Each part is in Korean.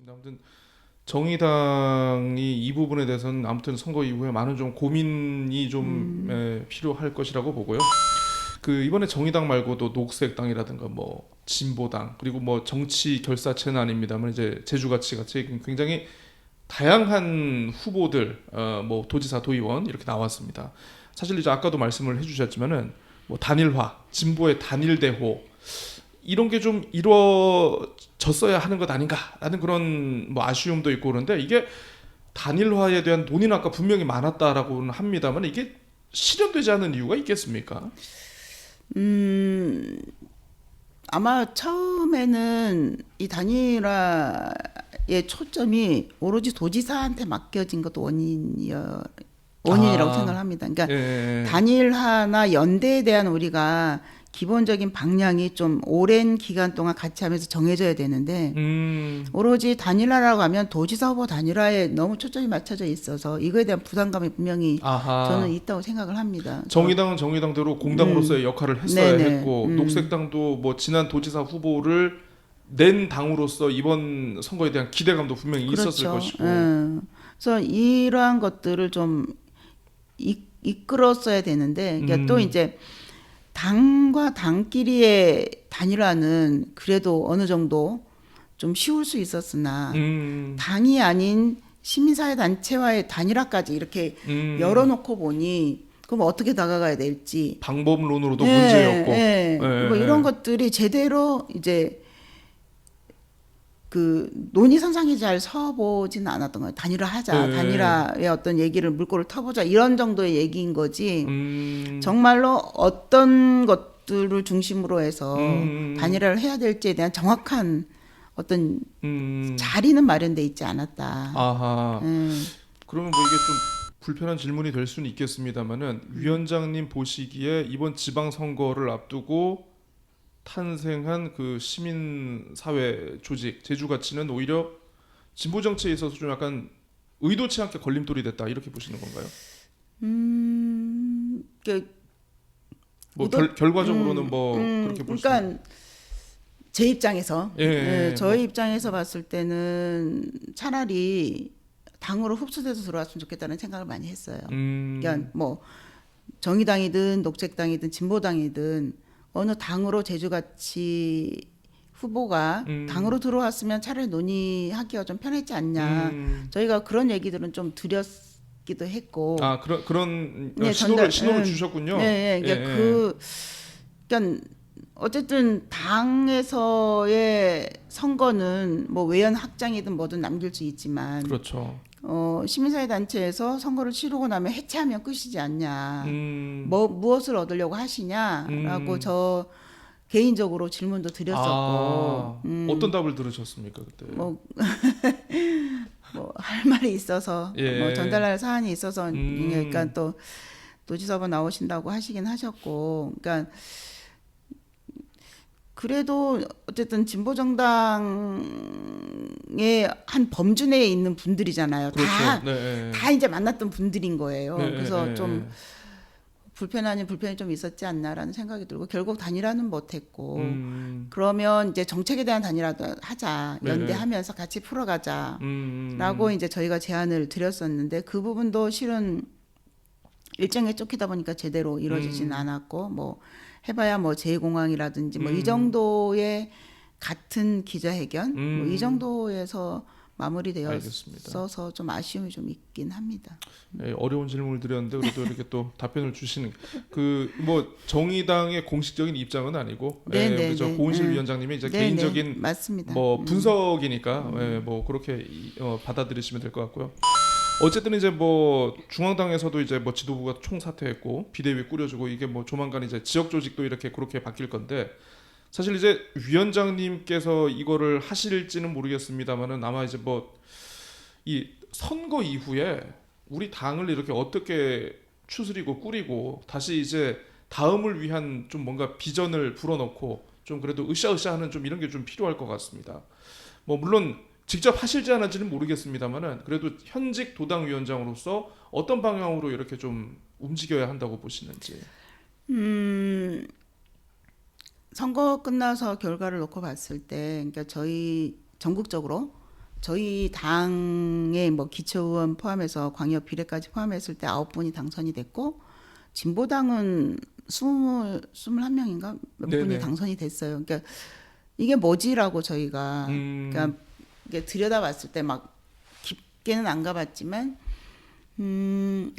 아무튼 정의당이 이 부분에 대해서는 아무튼 선거 이후에 많은 좀 고민이 좀 필요할 것이라고 보고요. 그 이번에 정의당 말고도 녹색당이라든가 뭐 진보당 그리고 뭐 정치 결사체는 아닙니다만 이제 제주같이 같이 굉장히 다양한 후보들 뭐 도지사 도의원 이렇게 나왔습니다. 사실 이제 아까도 말씀을 해주셨지만은 뭐 단일화 진보의 단일대호 이런 게 좀 이루어졌어야 하는 것 아닌가라는 그런 뭐 아쉬움도 있고 그런데 이게 단일화에 대한 논의는 아까 분명히 많았다라고는 합니다만 이게 실현되지 않는 이유가 있겠습니까? 음, 아마 처음에는 이 단일화의 초점이 오로지 도지사한테 맡겨진 것도 원인이라고 생각을 아, 합니다. 그러니까 예, 단일화나 연대에 대한 우리가 기본적인 방향이 좀 오랜 기간 동안 같이 하면서 정해져야 되는데 오로지 단일화라고 하면 도지사 후보 단일화에 너무 초점이 맞춰져 있어서 이거에 대한 부담감이 분명히 저는 아하. 있다고 생각을 합니다. 그래서 정의당은 정의당대로 공당으로서의 역할을 했어야 네네, 했고 녹색당도 뭐 지난 도지사 후보를 낸 당으로서 이번 선거에 대한 기대감도 분명히 있었을 그렇죠. 것이고. 그래서 이러한 것들을 좀 이끌었어야 되는데, 그러니까 또 음, 이제 당과 당끼리의 단일화는 그래도 어느 정도 좀 쉬울 수 있었으나 음, 당이 아닌 시민사회 단체와의 단일화까지 이렇게 음. 열어놓고 보니 그럼 어떻게 다가가야 될지, 방법론으로도 예, 문제였고. 예, 예, 뭐 이런 예. 것들이 제대로 이제 그 논의선상에 잘 서보지는 않았던 거예요. 예. 단일화하자, 예. 단일화의 어떤 얘기를 물꼬를 터보자 이런 정도의 얘기인 거지. 음, 정말로 어떤 것들을 중심으로 해서 음, 단일화를 해야 될지에 대한 정확한 어떤 음. 자리는 마련돼 있지 않았다. 아하. 음, 그러면 뭐 이게 좀 불편한 질문이 될 수는 있겠습니다만은 위원장님 보시기에 이번 지방선거를 앞두고 탄생한 그 시민사회 조직 제주가치는 오히려 진보 정치에 있어서 좀 약간 의도치 않게 걸림돌이 됐다 이렇게 보시는 건가요? 그 뭐 의도, 결과적으로는 뭐 그렇게 볼 수는 그러니까 제 입장에서, 예, 예, 예, 저희 뭐 입장에서 봤을 때는 차라리 당으로 흡수돼서 들어왔으면 좋겠다는 생각을 많이 했어요. 그러니까 음, 뭐 정의당이든 녹색당이든 진보당이든 어느 당으로 제주같이 후보가 음, 당으로 들어왔으면 차라리 논의하기가 좀 편했지 않냐. 음. 저희가 그런 얘기들은 좀 드렸기도 했고, 아 그런 네, 신호를 네, 주셨군요. 네, 예, 그러니까 예. 그러니까 어쨌든 당에서의 선거는 뭐 외연 확장이든 뭐든 남길 수 있지만 그렇죠. 시민사회 단체에서 선거를 치르고 나면 해체하면 끝이지 않냐. 음, 뭐 무엇을 얻으려고 하시냐라고 음. 저 개인적으로 질문도 드렸었고, 아, 어떤 답을 들으셨습니까, 그때? 뭐 뭐 할 말이 있어서 뭐 예, 전달할 사안이 있어서 그러니까 음, 또 도지사분 나오신다고 하시긴 하셨고, 그러니까 그래도 어쨌든 진보 정당의 한 범주 내에 있는 분들이잖아요. 그렇죠. 다 네, 예, 다 이제 만났던 분들인 네, 거예요. 예, 그래서 좀 예, 불편이 좀 있었지 않나라는 생각이 들고 결국 단일화는 예. 못했고 그러면 이제 정책에 대한 단일화도 하자 네, 예, 연대하면서 같이 풀어가자라고 음, 이제 저희가 제안을 드렸었는데 그 부분도 실은 일정에 쫓기다 보니까 제대로 이루어지지는 음, 않았고 뭐 해봐야 뭐 제2공항이라든지 뭐 이 음, 정도의 같은 기자회견 뭐 이 음, 정도에서 알겠습니다. 마무리되었어서 좀 아쉬움이 좀 있긴 합니다. 예, 어려운 질문을 드렸는데 그래도 이렇게 또 답변을 주시는 그 뭐 정의당의 공식적인 입장은 아니고 우리 저 네네네. 고은실 위원장님의 이제 네네. 개인적인 맞습니다. 뭐 분석이니까 뭐 그렇게 받아들이시면 될 것 같고요. 어쨌든 이제 뭐 중앙당에서도 이제 뭐 지도부가 총사퇴했고 비대위 꾸려지고 이게 뭐 조만간 이제 지역 조직도 이렇게 그렇게 바뀔 건데 사실 이제 위원장님께서 이거를 하실지는 모르겠습니다만은 아마 이제 뭐 이 선거 이후에 우리 당을 이렇게 어떻게 추스리고 꾸리고 다시 이제 다음을 위한 좀 뭔가 비전을 불어넣고 좀 그래도 으쌰으쌰하는 좀 이런 게 좀 필요할 것 같습니다. 뭐 물론 직접 하실지 안 할지는 모르겠습니다만은 그래도 현직 도당 위원장으로서 어떤 방향으로 이렇게 좀 움직여야 한다고 보시는지. 음, 선거 끝나서 결과를 놓고 봤을 때, 그러니까 저희 전국적으로 저희 당의 뭐 기초의원 포함해서 광역 비례까지 포함했을 때 9분이 당선이 됐고 진보당은 21명인가 몇 네네. 분이 당선이 됐어요. 그러니까 이게 뭐지라고 저희가 그러니까 이게 들여다봤을 때 막 깊게는 안 가봤지만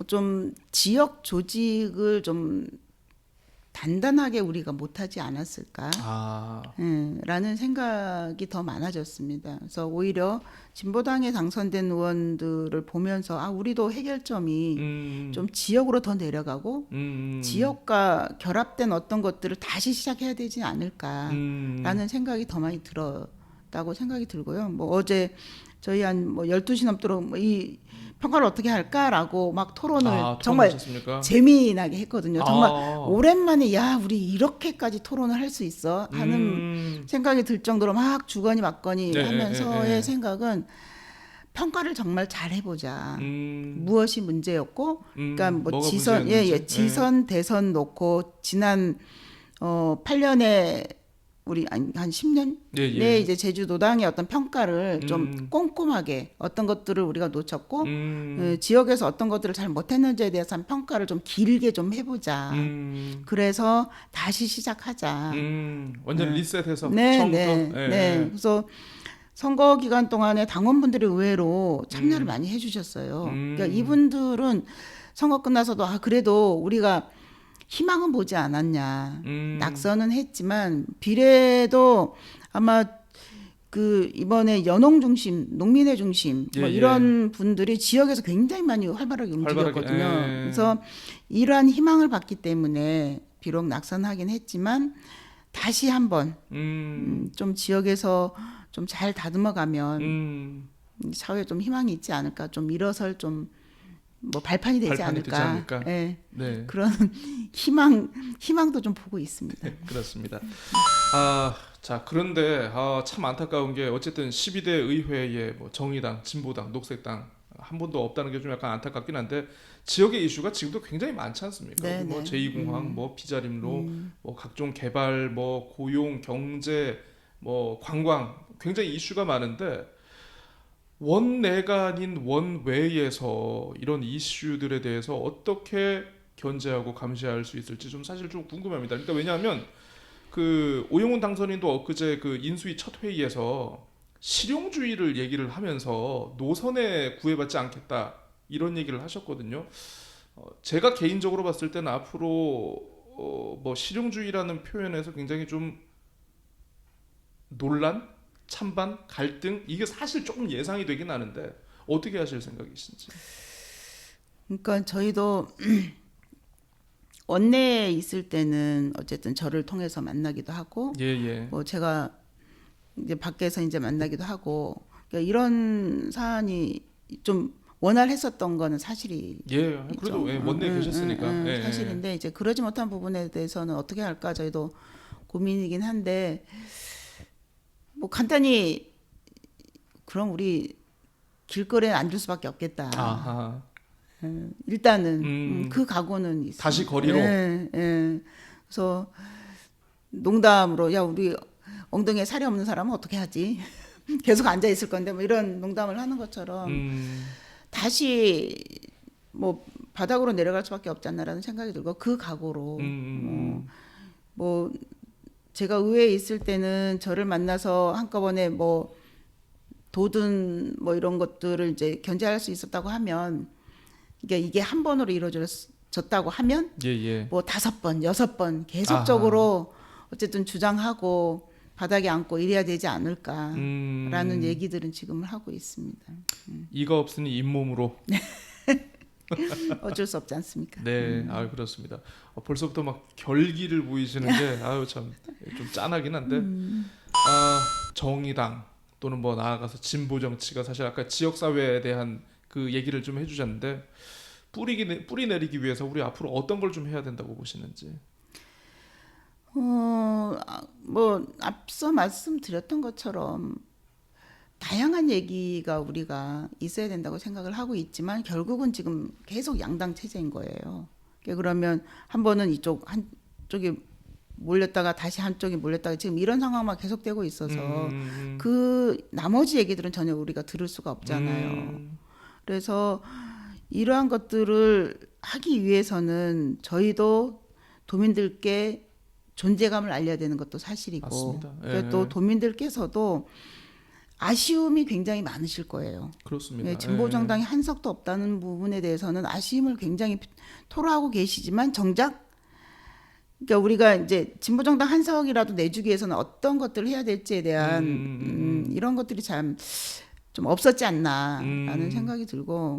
좀 지역 조직을 좀 단단하게 우리가 못하지 않았을까? 아, 라는 생각이 더 많아졌습니다. 그래서 오히려 진보당에 당선된 의원들을 보면서 우리도 해결점이 좀 지역으로 더 내려가고 지역과 결합된 어떤 것들을 다시 시작해야 되지 않을까라는 생각이 더 많이 들었다고 생각이 들고요. 뭐 어제 저희 한 뭐 12시 넘도록 이 평가를 어떻게 할까라고 막 토론을 정말 토론하셨습니까? 재미나게 했거든요. 정말 아. 오랜만에 우리 이렇게까지 토론을 할 수 있어 하는 생각이 들 정도로 막 주거니 받거니 네, 하면서의 생각은 평가를 정말 잘 해보자. 무엇이 문제였고, 그러니까 뭐 뭐가 지선, 문제였는지. 지선, 대선 놓고 지난 8년에 우리 한 10년 내 이제 제주도당의 어떤 평가를 좀 꼼꼼하게 어떤 것들을 우리가 놓쳤고 지역에서 어떤 것들을 잘 못했는지에 대해서 한 평가를 좀 길게 좀 해보자. 그래서 다시 시작하자. 완전 리셋해서 네, 처음부터. 네. 그래서 선거 기간 동안에 당원분들이 의외로 참여를 많이 해주셨어요. 그러니까 이분들은 선거 끝나서도 그래도 우리가 희망은 보지 않았냐. 낙선은 했지만 비례도 아마 그 이번에 연홍 중심, 농민의 중심 뭐 이런 분들이 지역에서 굉장히 많이 활발하게 움직였거든요. 그래서 이러한 희망을 받기 때문에 비록 낙선하긴 했지만 다시 한번 좀 지역에서 좀 잘 다듬어가면 사회에 좀 희망이 있지 않을까. 좀 일어설 좀 뭐 발판이 되지 않을까. 네. 그런 희망도 좀 보고 있습니다. 그렇습니다. 자 그런데 참 안타까운 게 어쨌든 12대 의회에 뭐 정의당, 진보당, 녹색당 한 번도 없다는 게 좀 약간 안타깝긴 한데 지역의 이슈가 지금도 굉장히 많지 않습니까? 네, 뭐 네. 제2공항, 뭐 비자림로, 뭐 각종 개발, 뭐 고용, 경제, 뭐 관광 굉장히 이슈가 많은데. 원내가 아닌 원외에서 이런 이슈들에 대해서 어떻게 견제하고 감시할 수 있을지 좀 사실 좀 궁금합니다. 그러니까 왜냐하면 그 오영훈 당선인도 엊그제 그 인수위 첫 회의에서 실용주의를 얘기를 하면서 노선에 구애받지 않겠다 이런 얘기를 하셨거든요. 제가 개인적으로 봤을 때는 앞으로 뭐 실용주의라는 표현에서 굉장히 좀 논란? 찬반, 갈등 이게 사실 조금 예상이 되긴 하는데 어떻게 하실 생각이신지. 그러니까 저희도 원내에 있을 때는 어쨌든 저를 통해서 만나기도 하고, 뭐 제가 이제 밖에서 이제 만나기도 하고, 그러니까 이런 사안이 좀 원활했었던 거는 사실이 그래도 원내에 계셨으니까 사실인데 이제 그러지 못한 부분에 대해서는 어떻게 할까 저희도 고민이긴 한데. 뭐 간단히 그럼 우리 길거리에 앉을 수밖에 없겠다. 일단은 그 각오는 있어요. 다시 거리로. 그래서 농담으로 우리 엉덩이에 살이 없는 사람은 어떻게 하지? 계속 앉아 있을 건데 뭐 이런 농담을 하는 것처럼 다시 뭐 바닥으로 내려갈 수밖에 없지 않나라는 생각이 들고 그 각오로 뭐. 제가 의회에 있을 때는 저를 만나서 한꺼번에 뭐 도든 뭐 이런 것들을 이제 견제할 수 있었다고 하면 이게 한 번으로 이루어졌다고 하면 뭐 5번, 6번 계속적으로 어쨌든 주장하고 바닥에 앉고 이래야 되지 않을까라는 얘기들은 지금 하고 있습니다. 이가 없으니 잇몸으로. 어쩔 수 없지 않습니까? 네, 그렇습니다. 벌써부터 막 결기를 보이시는 게 참 좀 짠하긴 한데 정의당 또는 뭐 나아가서 진보 정치가 사실 아까 지역 사회에 대한 그 얘기를 좀 해주셨는데 뿌리 내리기 위해서 우리 앞으로 어떤 걸 좀 해야 된다고 보시는지. 뭐 앞서 말씀드렸던 것처럼. 다양한 얘기가 우리가 있어야 된다고 생각을 하고 있지만 결국은 지금 계속 양당 체제인 거예요. 그러면 한 번은 한쪽이 몰렸다가 다시 한쪽이 몰렸다가 지금 이런 상황만 계속되고 있어서 그 나머지 얘기들은 전혀 우리가 들을 수가 없잖아요. 그래서 이러한 것들을 하기 위해서는 저희도 도민들께 존재감을 알려야 되는 것도 사실이고 맞습니다. 그리고 또 도민들께서도 아쉬움이 굉장히 많으실 거예요. 그렇습니다. 진보 정당이 한 석도 없다는 부분에 대해서는 아쉬움을 굉장히 토로하고 계시지만 정작 그러니까 우리가 이제 진보 정당 한 석이라도 내주기 위해서는 어떤 것들을 해야 될지에 대한 이런 것들이 참 좀 없었지 않나라는 생각이 들고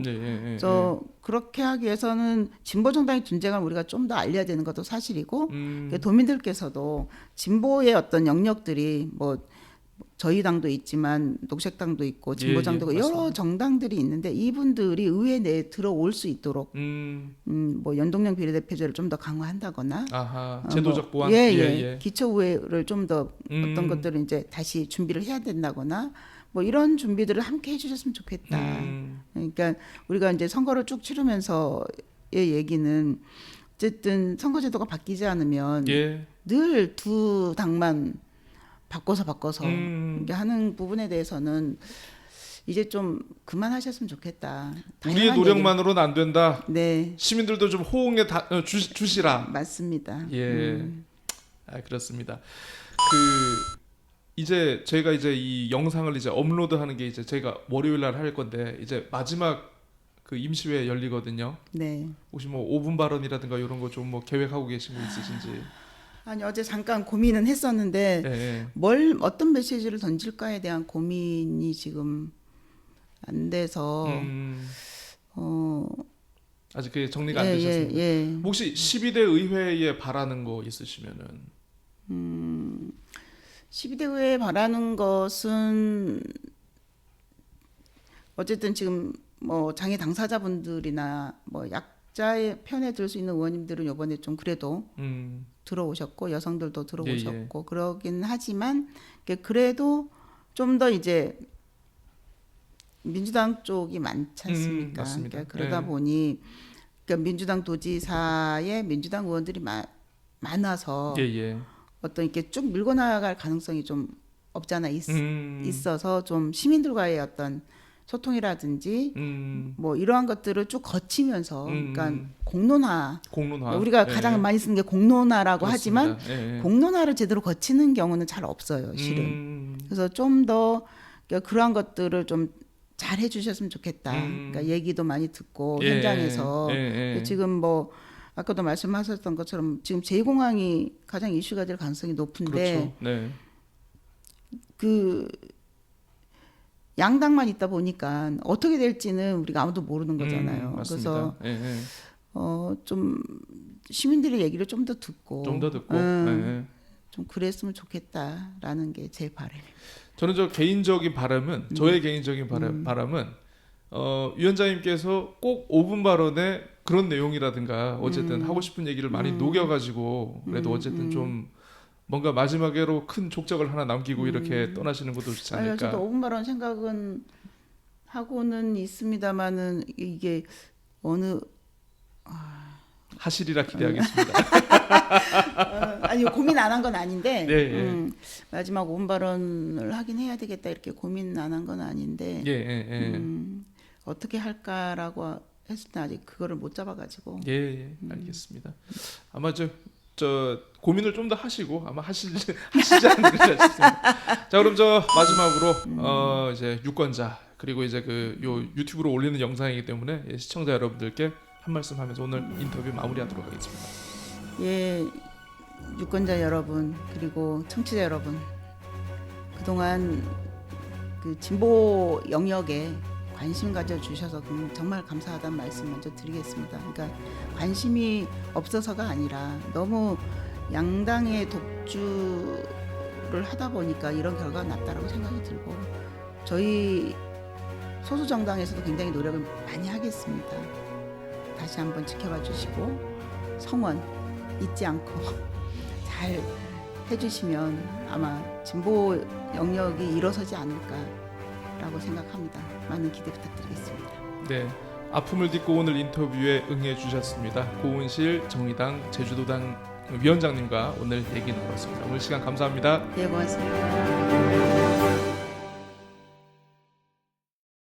그렇게 하기 위해서는 진보 정당의 존재감을 우리가 좀 더 알려야 되는 것도 사실이고 그러니까 도민들께서도 진보의 어떤 영역들이 뭐 저희 당도 있지만 녹색당도 있고 진보당도 있고 여러 정당들이 있는데 이분들이 의회 내에 들어올 수 있도록 뭐 연동형 비례대표제를 좀 더 강화한다거나 제도적 보완 기초의회를 좀 더 어떤 것들을 이제 다시 준비를 해야 된다거나 뭐 이런 준비들을 함께 해주셨으면 좋겠다. 그러니까 우리가 이제 선거를 쭉 치르면서의 얘기는 어쨌든 선거제도가 바뀌지 않으면 늘 두 당만 바꿔서 이렇게 하는 부분에 대해서는 이제 좀 그만하셨으면 좋겠다. 우리의 노력만으로는 안 된다. 네. 시민들도 좀 호응해 주시라. 맞습니다. 그렇습니다. 이제 저희가 이제 이 영상을 이제 업로드하는 게 이제 저희가 월요일 날 할 건데 이제 마지막 그 임시회 열리거든요. 네. 혹시 뭐 5분 발언이라든가 이런 거 좀 뭐 계획하고 계신 거 있으신지? 아니 어제 잠깐 고민은 했었는데 어떤 메시지를 던질까에 대한 고민이 지금 안 돼서 아직 그게 정리가 안 되셨습니다. 혹시 12대 의회에 바라는 거 있으시면은? 12대 의회에 바라는 것은 어쨌든 지금 뭐 장애 당사자분들이나 뭐 약자의 편에 들 수 있는 의원님들은 이번에 좀 그래도 들어오셨고 여성들도 들어오셨고 그러긴 하지만 그래도 좀 더 이제 민주당 쪽이 많지 않습니까? 그러니까 그러다 보니 그러니까 민주당 도지사에 민주당 의원들이 많아서 어떤 이렇게 쭉 밀고 나갈 가능성이 좀 없잖아 있어서 좀 시민들과의 어떤 소통이라든지 뭐 이러한 것들을 쭉 거치면서 그러니까 공론화 우리가 가장 많이 쓰는 게 공론화라고 하지만 공론화를 제대로 거치는 경우는 잘 없어요 실은. 그래서 좀 더 그러한 것들을 좀 잘 해주셨으면 좋겠다. 그러니까 얘기도 많이 듣고 현장에서 지금 뭐 아까도 말씀하셨던 것처럼 지금 제2공항이 가장 이슈가 될 가능성이 높은데 그 양당만 있다 보니까 어떻게 될지는 우리가 아무도 모르는 거잖아요. 그래서 좀 시민들의 얘기를 좀 더 듣고 좀 그랬으면 좋겠다라는 게 제 바람입니다. 저는 개인적인 바람은 저의 개인적인 바람은 위원장님께서 꼭 5분 발언에 그런 내용이라든가 어쨌든 하고 싶은 얘기를 많이 녹여가지고 그래도 어쨌든 좀 뭔가 마지막으로 큰 족적을 하나 남기고 이렇게 떠나시는 것도 좋지 않을까. 저도 5분 발언 생각은 하고는 있습니다만은 이게 어느 하시리라 기대하겠습니다. 아니 고민 안 한 건 아닌데 마지막 5분 발언을 하긴 해야 되겠다 이렇게 고민 안 한 건 아닌데 어떻게 할까라고 했을 때 아직 그거를 못 잡아가지고 알겠습니다. 아마 저 고민을 좀 더 하시고 아마 하시지 않을까 싶습니다. 자 그럼 마지막으로 이제 유권자 그리고 이제 요 유튜브로 올리는 영상이기 때문에 시청자 여러분들께 한 말씀 하면서 오늘 인터뷰 마무리하도록 하겠습니다. 유권자 여러분 그리고 청취자 여러분 그동안 그 진보 영역에 관심 가져주셔서 정말 감사하다는 말씀 먼저 드리겠습니다. 그러니까 관심이 없어서가 아니라 너무 양당의 독주를 하다 보니까 이런 결과가 났다라고 생각이 들고 저희 소수 정당에서도 굉장히 노력을 많이 하겠습니다. 다시 한번 지켜봐 주시고 성원 잊지 않고 잘 해주시면 아마 진보 영역이 일어서지 않을까라고 생각합니다. 많은 기대 부탁드리겠습니다. 네, 아픔을 딛고 오늘 인터뷰에 응해 주셨습니다. 고은실 정의당 제주도당 위원장님과 오늘 얘기 나눴습니다. 오늘 시간 감사합니다. 네, 고맙습니다.